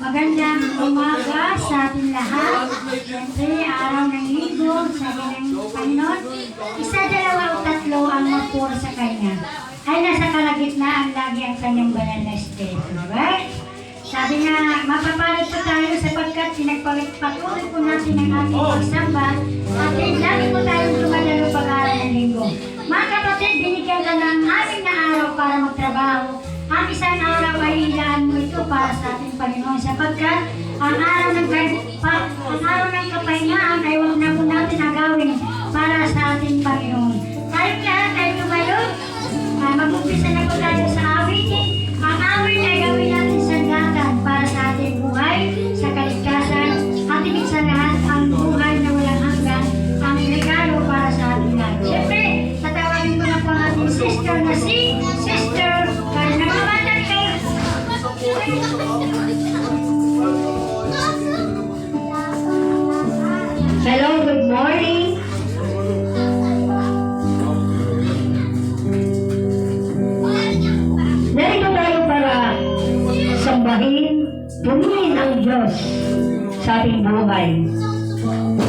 Magandang umaga sa ating lahat. Siyempre, araw ng linggo, sabi ng Panginoon, isa, dalawa o tatlo ang magpuro sa Kanya. Ay nasa kalagitnaan lagi ang Kanyang banal na espiritu. Right? Sabi nga, mapapalad po tayo sapagkat pinagpatuloy po natin ang ating pagsamba at lagi po tayong dumadalo pag-aaral ng linggo. Mga kapatid, binigyan ka ng amin na araw para magtrabaho. Ang isang araw ay ilaan mo ito para sa ating Panginoon sapagkat ang araw ng kapahingaan ay huwag na po natin agawin para sa ating Panginoon. Tayong lahat ay tumayo. Mag-umpisa na po tayo sa awitin. Ang awit ay gawin natin sanggatan para sa ating buhay, sa kaligtasan, at higit sa lahat ang buhay na walang hanggan, ang regalo para sa ating lahat. Siyempre, tatawagin ko na po ang ating sister na si Sister Nagbabatag kayo. Hello, good morning. Narito tayo para sambahin, purihin ang Diyos sa ating buhay.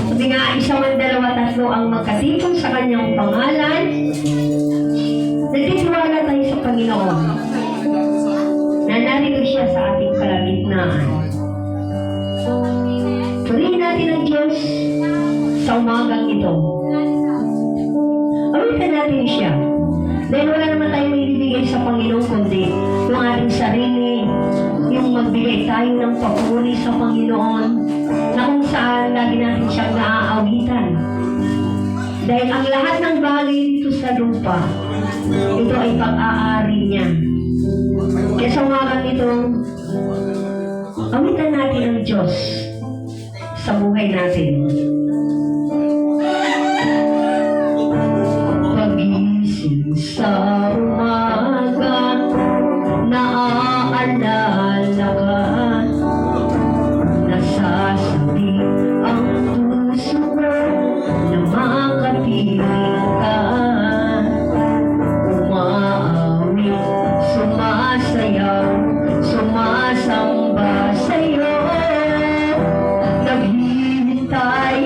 Sabi nga, isa man, dalawa, tatlo ang magkatipon sa kanyang pangalan. Nagtitiwala tayo sa Panginoon na narito siya sa ating kalagitnaan. Purihin natin ang Diyos sa umagang ito. Awitan natin siya. Dahil wala naman tayong ibibigay sa Panginoon kundi yung ating sarili, yung magbigay tayo ng papuri sa Panginoon na kung saan lagi natin siyang naaawitan. Dahil ang lahat ng bagay dito sa lupa, ito ay pag-aari niya. Kaya sa umagang ito, awitan natin ang Diyos sa buhay natin. Pagising sa umaga, naaalala ka, nasasabi ang puso ko na makapiling ka. Umaawit, sumasayaw, sumasamba sa'yo, naghihintay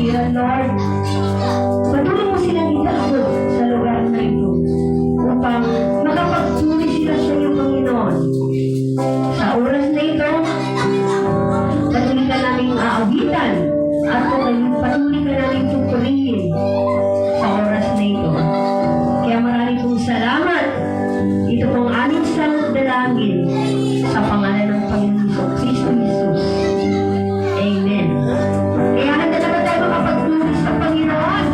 Lord, patuloy mo silang itakot sa lugar na ito upang makapagpuri sila sa iyo, Panginoon. Sa oras na ito, patuloy ka namin aawitan at patuloy ka namin tupurihin sa oras na ito. Kaya maraming pong salamat. Ito pong aming salot dalangin sa pangalan ng Panginoon Kristo Jesus. Amen. Kaya handa na ba tayo makapagpuri sa Panginoon?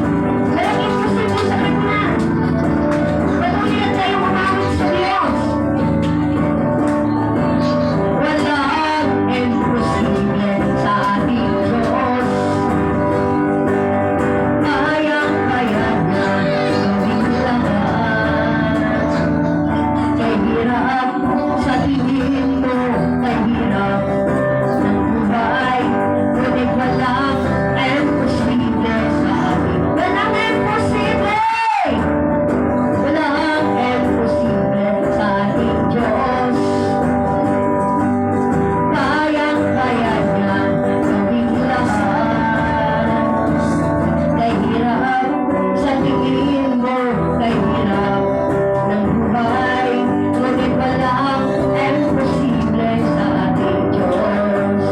Malaging puso mo sa Kanya. Patuloy na tayo umawit sa Diyos. Walang imposible sa ating Diyos. Kayang-kaya niya gawin lahat. Kay hirap sa tingin mo, kay hirap ng buhay, ngunit walang imposible sa atin. Walang imposible! Walang imposible sa ating Diyos. Kayang-kaya niya gawin lahat. Kay hirap sa tingin mo, kay hirap ng buhay, ngunit walang imposible sa ating Diyos.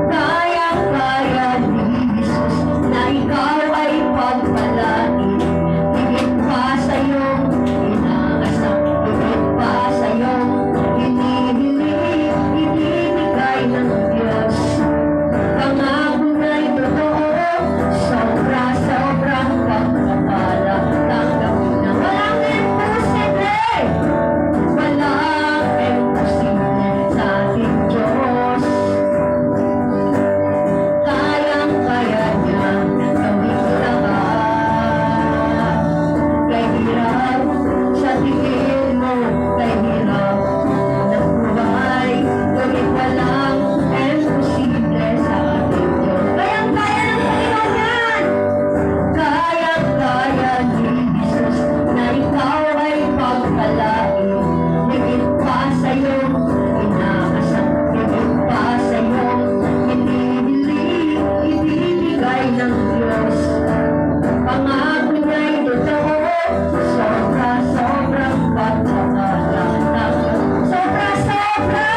Kayang-kaya ni Jesus na ikaw ay pagpalain. Higit pa sa iyong inaasam, higit pa sa iyong hinihiling, ibibigay ng Diyos. Pangako na'y totoo, sobra-sobrang pagpapala. Tanggapin na walang imposible. Walang imposible sa ating Diyos. Kayang-kaya niya gawin lahat. Kay hirap sa tingin mo, kay hirap ng buhay, ngunit walang imposible sa ating Diyos. Kayang-kaya ng Panginoon yan! Kayang-kaya ni Jesus na ikaw ay pagpalain. Higit pa sa iyong inaasam, higit pa sa iyong hinihiling, ibibigay ng Diyos. Pangako niya'y totoo, sobra-sobrang pagpapala. Sobra-sobra!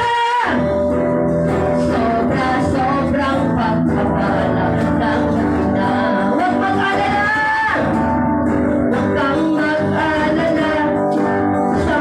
Sobra-sobrang pagpapala. Tanggapin na, huwag mag-alala! Huwag kang mag-alala sa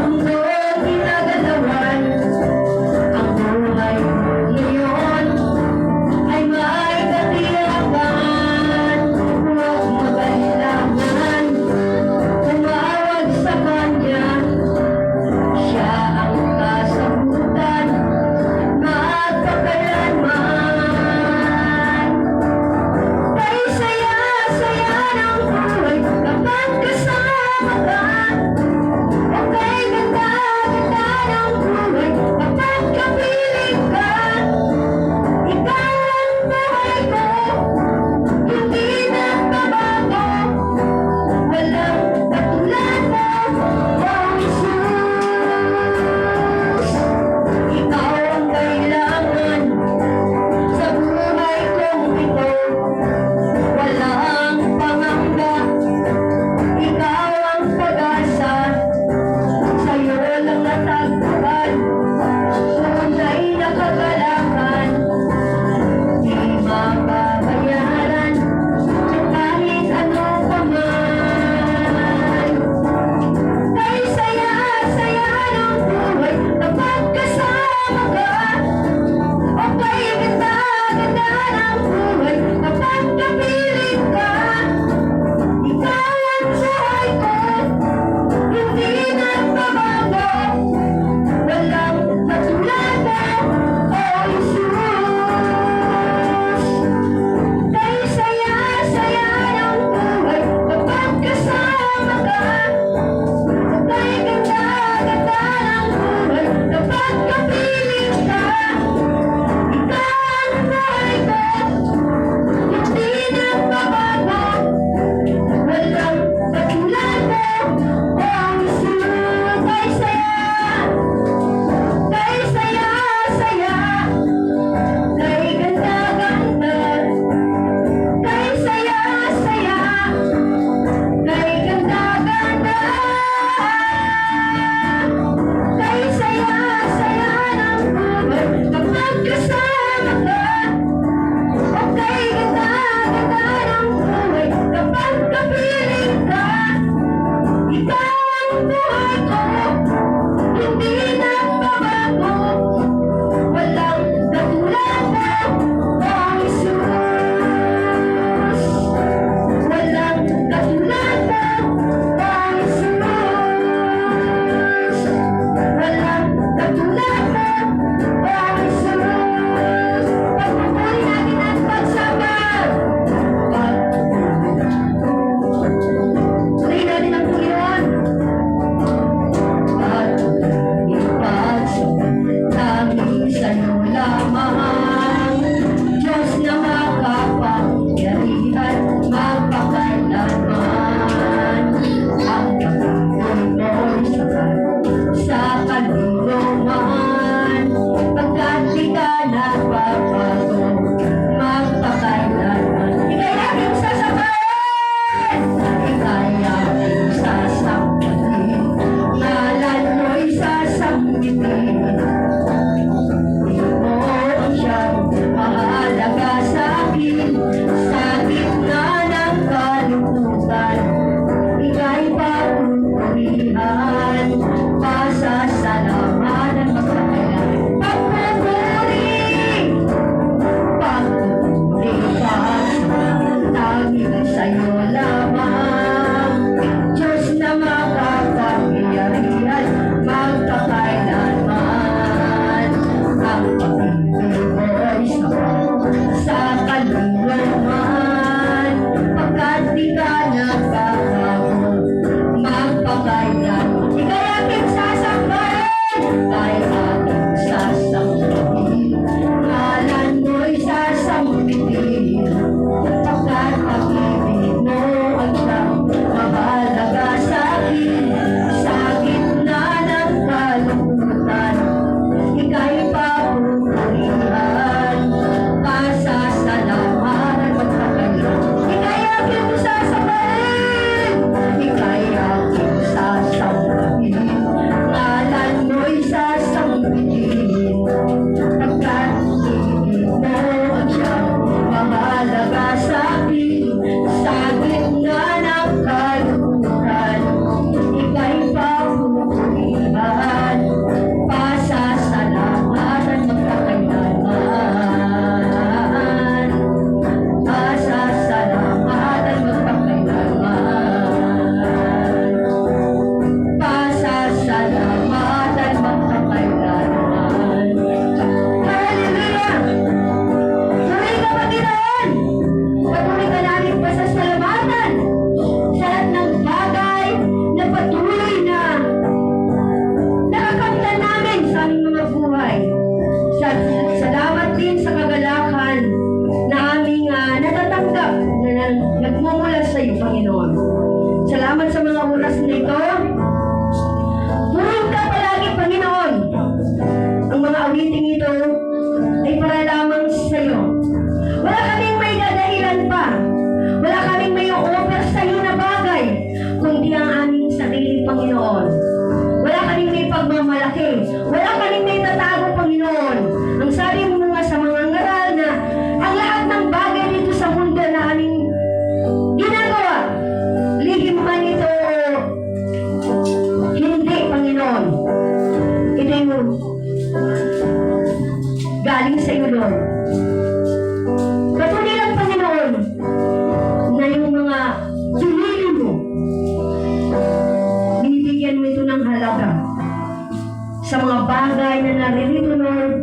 sa mga bagay na naririto, Lord.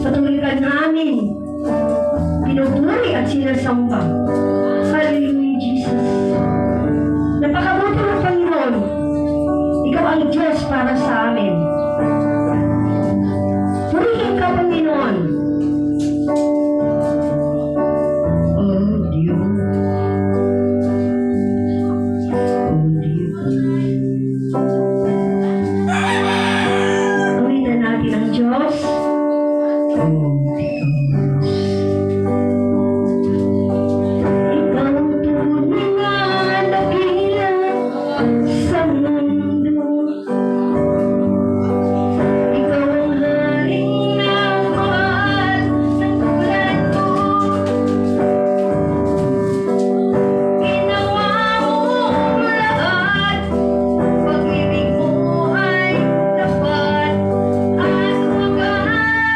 Patuloy ka namin pinupuri at sinasamba. Hallelujah, Jesus. Napakabuti ng Panginoon. Ikaw ang Diyos para sa amin. Purihin ka, Panginoon. Oh, Diyos. Oh, Diyos. Purihin natin ang Diyos. Oh, Diyos. Ikaw ang tunay na dakila sa mundo. Ikaw ang haring nagmahal ng tulad ko. Ginawa mo ang lahat, pag-ibig mo ay tapat at wagas.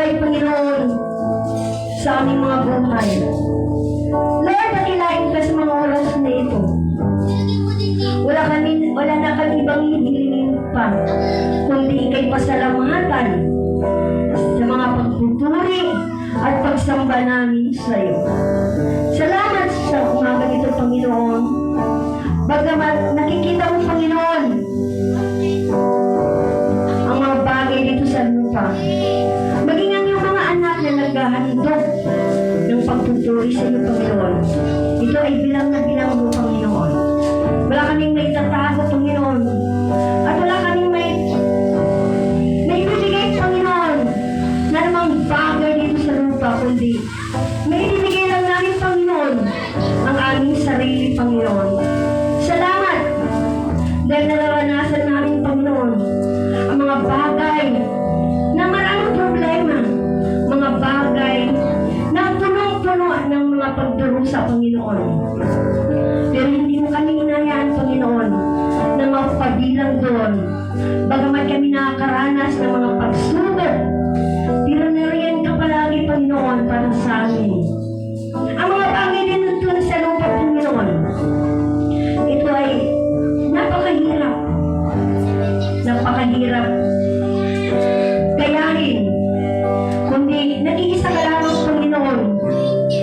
buhay, Panginoon, sa aming mga buhay. Lord, nakilain ka sa mga oras na ito. Wala na kami ibang hihilingin pa, kundi ikay pasalamatan sa mga pagpupuri at pagsamba namin sa iyo. Salamat sa umaga nito, Panginoon. Bagamat nakikita mo, Panginoon, ang mga bagay dito sa lupa. Maging ang iyong mga anak na naghahandog ng pagtuturi sa iyo, Panginoon. Ito ay bilang na bilang mo, Panginoon. Wala kaming may tatago, Panginoon. At wala kaming may ibibigay, Panginoon, na namang bagay dito sa lupa, kundi may ibibigay lang namin, Panginoon, ang aming sarili, Panginoon. Salamat dahil nararanasan namin, Panginoon, ang mga bagay na maraming problema, mga bagay na punong-puno ng mga pagdurusa, Panginoon. Pero hindi mo kami inayaan, Panginoon, na mapabilang doon. Bagamat kami nakakaranas ng mga pagsubok, pero nariyan ka palagi, Panginoon, para sa amin. Ang mga bagay din doon sa lupa, Panginoon, ito ay napakahirap. Napakahirap gayahin. Kundi nag-iisa ka lamang, Panginoon.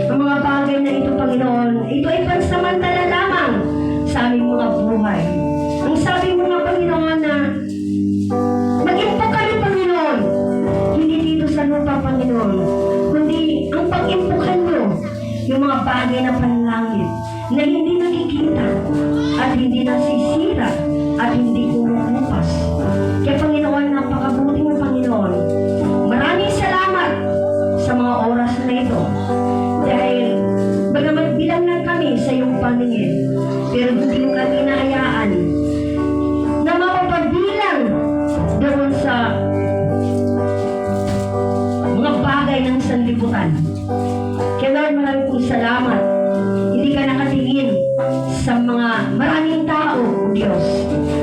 Ang mga bagay na ito, Panginoon, ito ay pansamantala lamang sa aming mga buhay. Ang sabi mo nga, Panginoon, na mag-impok kami, Panginoon, hindi dito sa lupa, Panginoon, kundi ang pag-impokan mo yung mga bagay na panlangit na hindi nakikita at hindi nasisira at hindi kumukupas. Kaya, Panginoon, napakabuti mo, Panginoon. Maraming salamat sa mga oras na ito. Dahil bagamat bilang lang kami sa iyong paningin, pero hindi mo kami nahayaan na mapapabilang doon sa mga bagay ng sanlibutan. Kaya Lord, maraming pong salamat. Hindi ka nakatingin sa mga maraming tao, Diyos,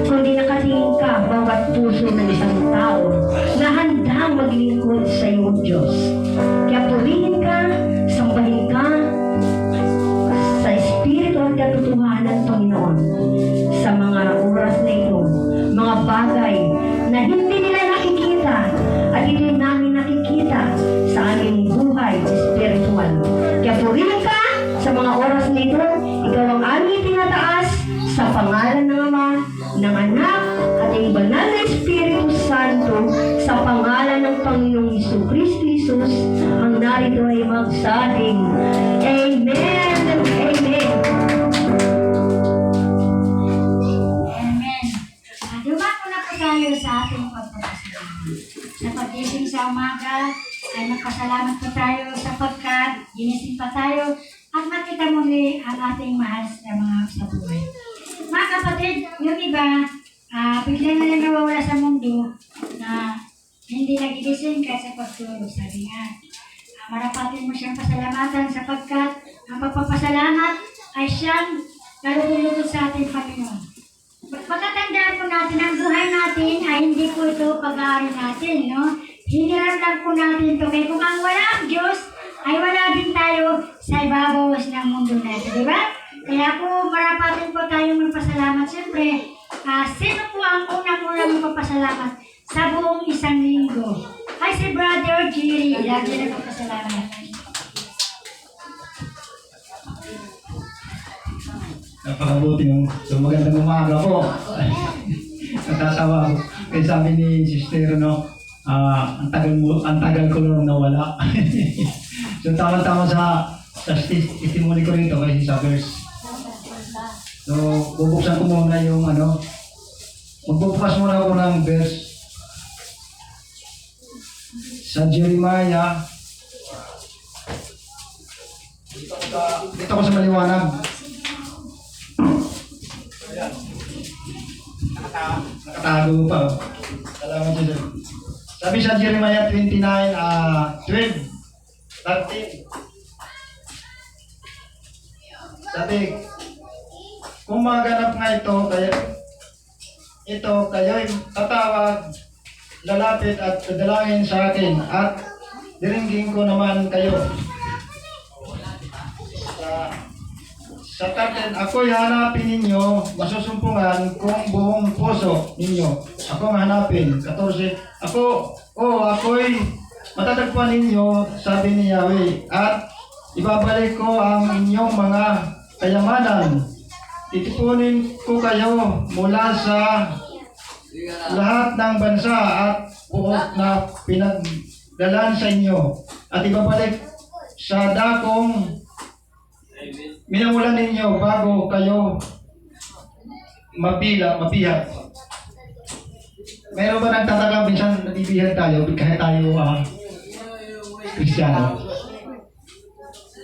kundi nakatingin ka bawat puso ng isang tao na handang maglingkod sa iyo, Diyos. Kaya purihin ka, sambahin ka sa Espiritu at katotohanan, Panginoon, sa mga oras na ito, mga bagay na hindi nila nakikita at hindi namin nakikita sa aming buhay spiritual. Kaya purihin ka sa mga oras na ito, ikaw ang aming tinataas sa pangalan ng Ama, ng Anak, at ng Banal na Espiritu Santo, sa pangalan ng Panginoong Jesucristo Jesus, ang narito ay magsabing, Amen and Amen. Amen. Dumako na po tayo sa ating pagpapasalamat. Sa pagising sa umaga, ay magpasalamat po tayo sapagkat ginising pa tayo at makita muli ang ating mahal na mga sa buhay. Mga kapatid, yung iba, bigla na lang nawawala sa mundo na hindi nagigising kasi pagtulog. Sabi nga, marapatin mo siyang pasalamatan sapagkat ang pagpapasalamat ay siyang nalulugod sa ating Panginoon. Pagkatandaan po natin, ang buhay natin ay hindi po ito pag-aari natin, no? Hiniram lang po natin ito. Kaya kung ang wala ang Diyos, ay wala din tayo sa ibabaw ng mundo na ito, di ba? Kaya po, marapatin po tayong magpasalamat. Siyempre, sino po ang unang-unang magpapasalamat sa buong isang linggo? Ay, si Brother Jerry, lagi na magpasalamat. Napakabuti nung so magandang umaga po. Natatawa ako. Kaya sabi ni Sister, no, ang tagal ko nung nawala. So tama-tama sa testimony ko rito kasi sa verse. So bubuksan ko muna yung magbubukas muna ako ng verse sa Jeremiah. Dito ko sa maliwanag. Ayan. Nakatago pa. Salamat dito. Sabi sa Jeremiah 29, 12, 13. Sabi, kung maganap nga ito kayo'y tatawag, lalapit at dadalangin sa akin at diringgin ko naman kayo. Sa tartan, ako'y hanapin ninyo, masusumpungan kung buong puso ninyo. Ako ang hanapin. 14. Ako'y matatagpuan ninyo, sabi ni Yahweh, at ibabalik ko ang inyong mga kayamanan. Titipunin ko kayo mula sa lahat ng bansa at buok na pinagdalan sa inyo. At ibabalik sa dakong minamulan ninyo bago kayo mabihat. Meron ba nagtataka minsan nabibihat tayo kahit tayo Kristiyano?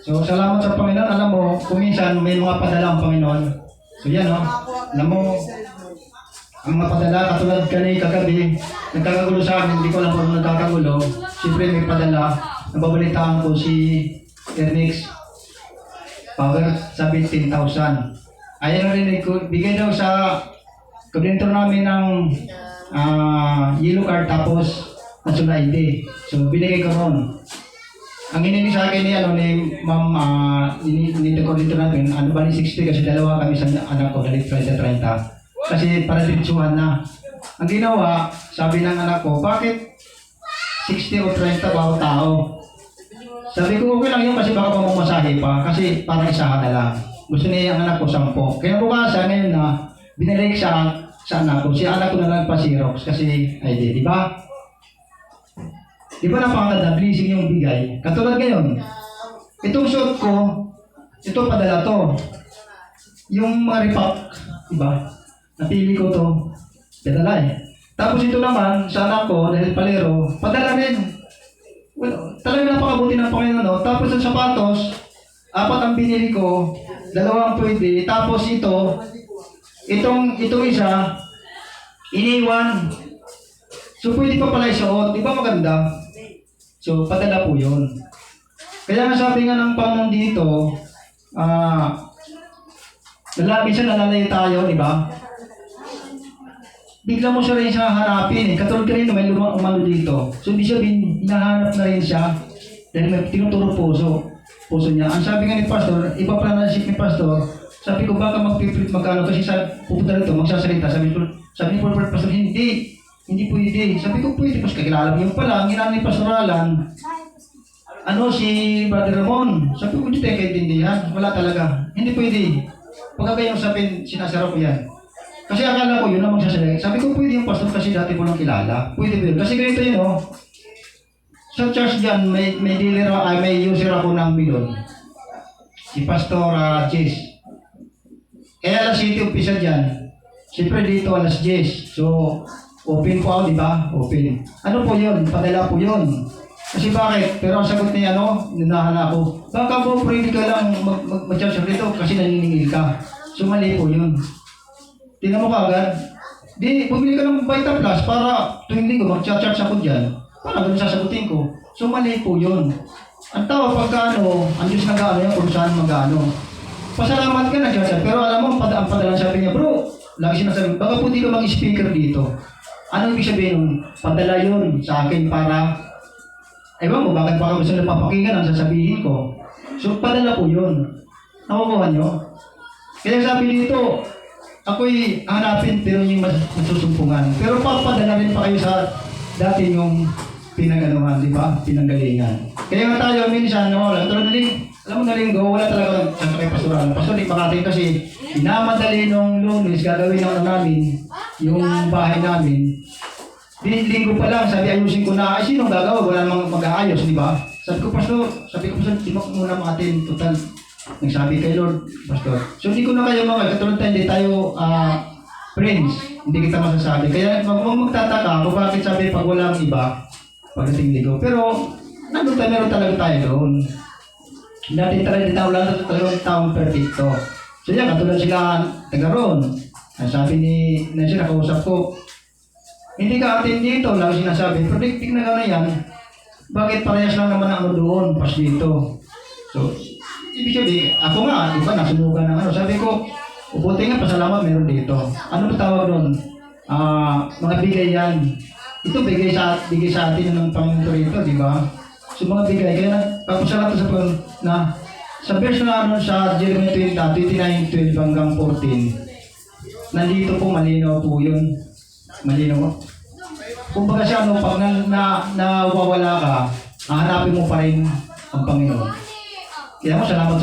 So salamat sa Panginoon. Alam mo, kung minsan may mga padala ang Panginoon. So yan alam mo, ang mga padala katulad kagabi, nagkakagulo sa amin, hindi ko alam kung nagkakagulo. Siyempre may padala, nababalitaan ko si Ernix Power, sabi 10,000. Ayan na rin, bigay daw sa koordinator namin ng yellow card tapos national ID. So binigay ko ron. Ang hinihingi sa akin ni Ma'am, ni koordinator natin, ba ni 60 kasi dalawa kami sa anak ko, dali 30. Kasi para diretsuhan na. Ang ginawa, sabi ng anak ko, bakit 60 o 30 bawat tao? Sabi ko, okay lang yun kasi baka pamamasahe pa. Kasi parang isahan na lang. Gusto niya ang anak ko 10. Kaya bukasan ngayon na, binalik sa anak ko. Si anak ko na lang pa-Xerox kasi ID, di ba? Di ba napakaganda, blessing yung bigay? Katulad ngayon, itong suot ko, ito padala to. Yung mga repack, di ba? Napili ko to, padala eh. Tapos ito naman, sa anak ko, dahil palero, padala rin. Well, talagang napakabuti ng Panginoon, no? Tapos ang sapatos, 4 ang binili ko, 2 ang pwede. Tapos itong isa, iniwan. So pwede pa pala isuot, di ba maganda? So padala po yun. Kaya nga sabi nga ng Panginoon dito, minsan nalalayo tayo, di ba? Bigla mo siya rin siya hanapin eh. Katulad ka rin, may umano dito. So, hindi siya hinahanap na rin siya dahil may tinuturo puso niya. Ang sabi nga ni Pastor, iba pala na ni Pastor, sabi ko baka magpiprint magkano kasi pupunta rito, magsasalita. Sabi ni Pastor, hindi pwede. Sabi ko pwede, mas kakilala mo yung pala. Ang ginaan ni Pastoralan, si Brother Ramon. Sabi ko, hindi tayo kaintindihan. Wala talaga. Hindi pwede. Pagka kayong sabihin, sinasara ko yan. Kasi akala ko yun na magsasalita. Sabi ko pwede yung pastor kasi dati ko lang kilala. Pwede ba yun? Kasi ganito yun Sa church dyan, may user ako ng milyon. Si Pastor Jess. Alas City umpisa dyan. Siyempre dito alas 10. So, open po ako, di ba? Open. Ano po yun? Padala po yun. Kasi bakit? Pero ang sagot niya, nanahan ako. Baka po pwede ka lang mag-charge dito kasi naniningil ka. So, mali po yun. Tingnan mo kagad. Bumili ka ng Vita Plus para tuwing linggo mag-charge ako dyan. Para ganun sasagutin ko. So mali po yun. Ang tawag pagka ang Diyos nag-ano yan kung saan mag-ano. Pasalamat ka na-charge. Pero alam mo, ang padala sabi niya, bro, lagi sinasabi, baka po di ka mag-speaker dito. Ano ibig sabihin nun? Padala yun sa akin para, ewan mo, bakit baka gusto na papakinggan ang sasabihin ko. So padala po yun. Nakukuha nyo? Kaya sabi dito, ako'y hanapin pero yung masusumpungan. Pero papadala rin pa kayo sa dati yung pinaganuhan, di ba? Pinanggalingan. Kaya nga tayo minsan, alam mo na linggo, wala talaga sa kay pastoral. Pastor, di pa natin kasi inamadali nung Lunes, gagawin namin yung bahay namin. Linggo pa lang, sabi ayusin ko na, sinong gagawa? Wala namang mag-aayos, di ba? Sabi ko, Pastor, di ba muna atin total. Nagsabi kay Lord, Pastor. So hindi ko na kayo katulad tayo, hindi tayo friends. Hindi kita masasabi. Kaya magtataka kung bakit sabi pag walang iba, pagdating ligaw. Pero meron talaga tayo doon. Dati talagang taong perfecto. So yan, katulad sila taga roon. Sabi ni Nancy, nakausap ko, hindi ka atin dito, lang sinasabi, predicting na gano'n yan, bakit parehas lang naman ang doon, pas dito. So, ibig sabihin, ako nga, di ba, nasunugan ng sabi ko, ubuti nga, pasalamat meron dito. Ano ba tawag doon? Mga bigay yan. Ito bigay sa atin ng Panginoon rito, di ba? sa mga bigay. Kaya nagpapasalamat sa Panginoon na sa verse na ano sa Jeremiah 29:12 hanggang 14, nandito po malinaw po yun. Malinaw. Kumbaga siya, no, pag nawawala ka, hahanapin mo pa rin ang Panginoon. Kaya mo, salamat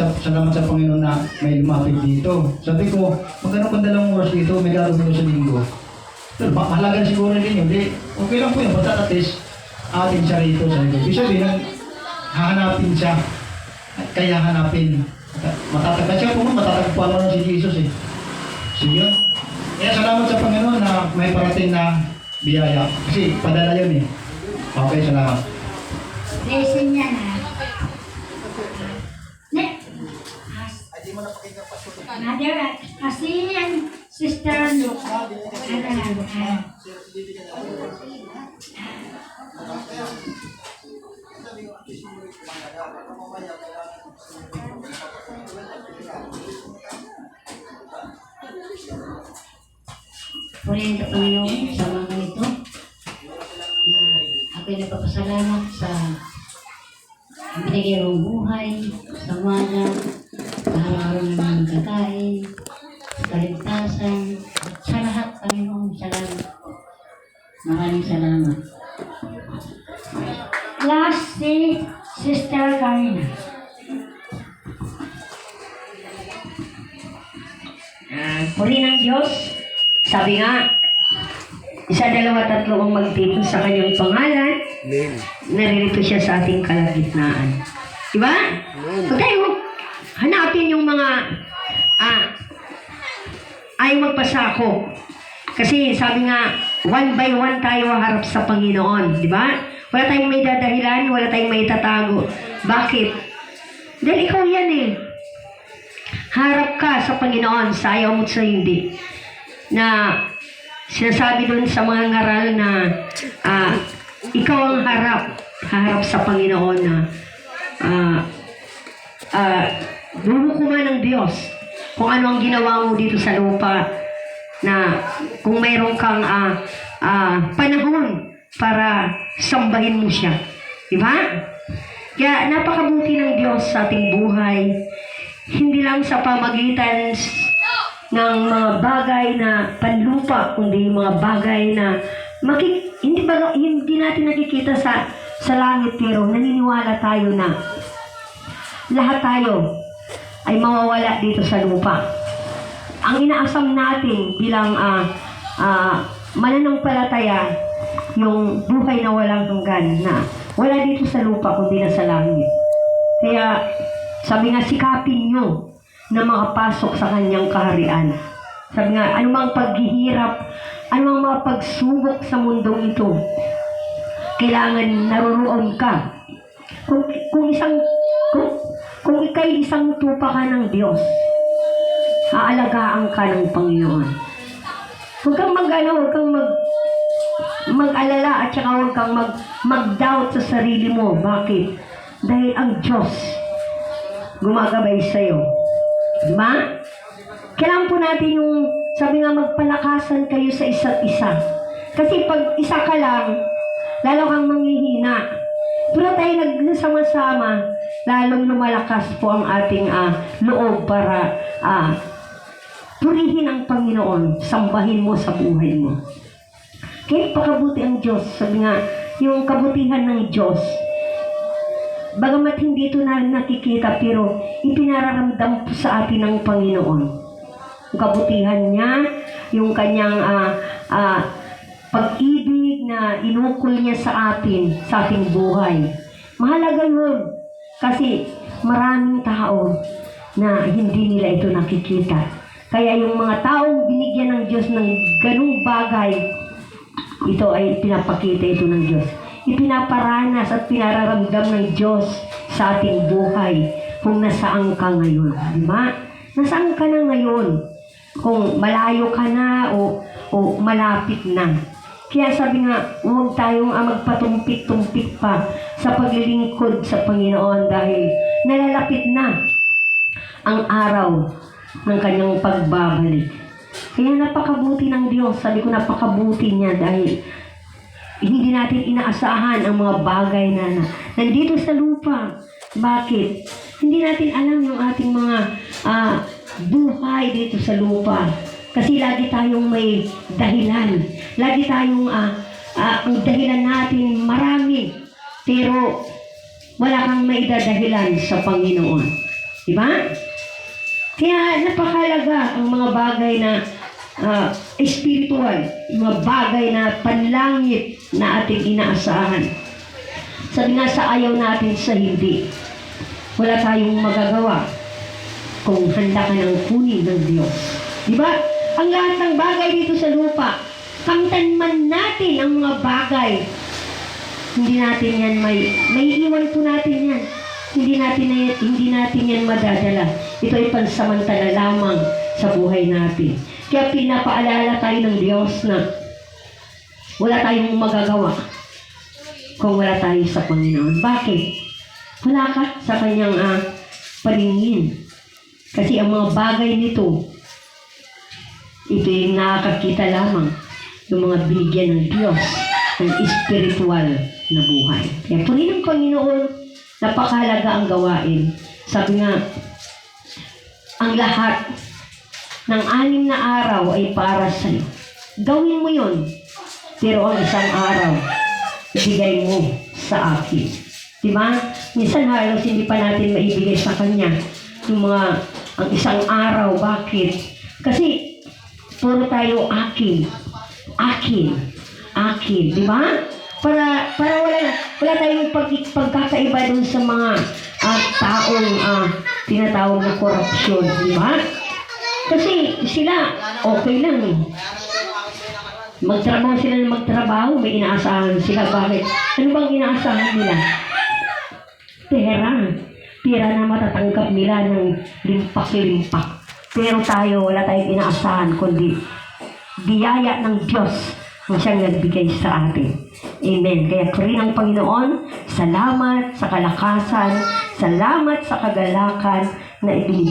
sa Panginoon na may lumapit dito. Sabi ko, magkano kung dalawang oras dito, may gagawin mo sa linggo. Pero mahalaga siguro rin yun. Di, okay lang po yun, basta at least atin siya rito sa linggo. Ibig sabihin, hahanapin siya. At kaya hanapin. Matatagpan siya po, matatagpuan mo si Jesus eh. So yun. Kaya salamat sa Panginoon na may parating na biyaya. Kasi padala yun eh. Okay, salamat. Blessing yan ha. Mother, kasi ang sister, Purihin ka Panginoon sa mga ito na ako'y nagpapasalamat sa binigay mong buhay, sa mga sa araw-araw na mga kakain, sa kaligtasan, at sa lahat Panginoon, salamat po. Maraming salamat. Last si Sister Karina. Puri ng Diyos, sabi nga, isa, dalawa, tatlo ang magtipon sa kanyang pangalan, naririto siya sa ating kalagitnaan. Diba? Huwag tayo, hanapin yung mga ayaw magpasako. Kasi sabi nga, one by one tayo harap sa Panginoon. Diba? Wala tayong may dadahilan, wala tayong may tatago. Bakit? Dahil ikaw yan eh. Harap ka sa Panginoon, sa ayaw mo sa hindi. Na sinasabi doon sa mga ngaral na ikaw ang harap sa Panginoon na huhukuman ng Diyos kung ano ang ginawa mo dito sa lupa, na kung mayroon kang panahon para sambahin mo siya. Diba? Kaya napakabuti ng Diyos sa ating buhay, hindi lang sa pamagitan ng mga bagay na panlupa, kundi mga bagay na hindi natin nakikita sa langit, pero naniniwala tayo na lahat tayo ay mawawala dito sa lupa. Ang inaasam natin bilang mananampalataya, yung buhay na walang hanggan, na wala dito sa lupa kundi na sa langit. Kaya sabi nga, sikapin nyo na makapasok sa kanyang kaharian. Sabi nga, anumang paghihirap, anumang mga pagsubok sa mundong ito, kailangan naroon ka. Kung ika'y isang tupa ka ng Diyos, aalagaan ka ng Panginoon. Huwag kang mag-alala at saka huwag kang mag-doubt sa sarili mo. Bakit? Dahil ang Diyos gumagabay sa'yo. Diba? Kailangan po natin yung, sabi nga, magpalakasan kayo sa isa't isa. Kasi pag isa ka lang, lalo kang manghihina. Pero tayo nagsama-sama, lalong lumalakas po ang ating loob para purihin ang Panginoon, sambahin mo sa buhay mo. Kaya pakabuti ang Diyos. Sabi nga, yung kabutihan ng Diyos, bagamat hindi ito na nakikita, pero ipinararamdam po sa atin ng Panginoon. Yung kabutihan niya, yung kanyang pag-ibig na inukol niya sa atin, sa ating buhay. Mahalaga yun. Kasi maraming tao na hindi nila ito nakikita. Kaya yung mga taong binigyan ng Diyos ng ganung bagay, ito ay pinapakita ito ng Diyos. Ipinaparanas at pinararamdam ng Diyos sa ating buhay kung nasaan ka ngayon. Diba? Nasaan ka na ngayon? Kung malayo ka na o malapit na. Kaya sabi nga, huwag tayong magpatumpik-tumpik pa sa paglilingkod sa Panginoon dahil nalalapit na ang araw ng kanyang pagbabalik. Kaya napakabuti ng Diyos. Sabi ko, napakabuti niya dahil hindi natin inaasahan ang mga bagay na nandito sa lupa. Bakit? Hindi natin alam yung ating mga buhay dito sa lupa. Kasi lagi tayong may dahilan. Lagi tayong, ang dahilan natin marami. Pero wala kang maidadahilan sa Panginoon. Diba? Kaya napakalaga ang mga bagay na espiritual, mga bagay na panlangit na ating inaasahan. Sabi nga sa ayaw natin sa hindi, wala tayong magagawa kung handa ka ng kunin ng Diyos. Diba? Ang lahat ng bagay dito sa lupa, kamtan man natin ang mga bagay, hindi natin yan may iwan po natin yan. Hindi natin yan madadala. Ito ay pansamantala lamang sa buhay natin. Kaya pinapaalala tayo ng Diyos na wala tayong magagawa kung wala tayo sa Panginoon. Bakit? Wala ka sa kanyang paningin. Kasi ang mga bagay nito, ito yung nakakakita lamang ng mga binigyan ng Diyos ng spiritual na buhay. Kaya po rin ang Panginoon, napakahalaga ang gawain. Sabi nga, ang lahat ng 6 na araw ay para sa iyo. Gawin mo yun. Pero ang isang araw, ibigay mo sa akin. Diba? Minsan halos hindi pa natin maibigay sa Kanya yung ang isang araw. Bakit? Kasi puro tayo akin. Akin. Akin. Diba? Para wala tayong pagkakaiba dun sa mga taong tinatawag na korupsyon. Diba? Kasi sila, okay lang eh. Magtrabaho sila na magtrabaho, may inaasahan sila. Bakit? Ano bang inaasahan nila? Pera. Pera na matatanggap nila ng limpak-limpak. Pero tayo, wala tayong inaasahan, kundi biyaya ng Diyos ang siyang nagbigay sa atin. Amen. Kaya rin ang Panginoon, salamat sa kalakasan, salamat sa kagalakan na ibinigay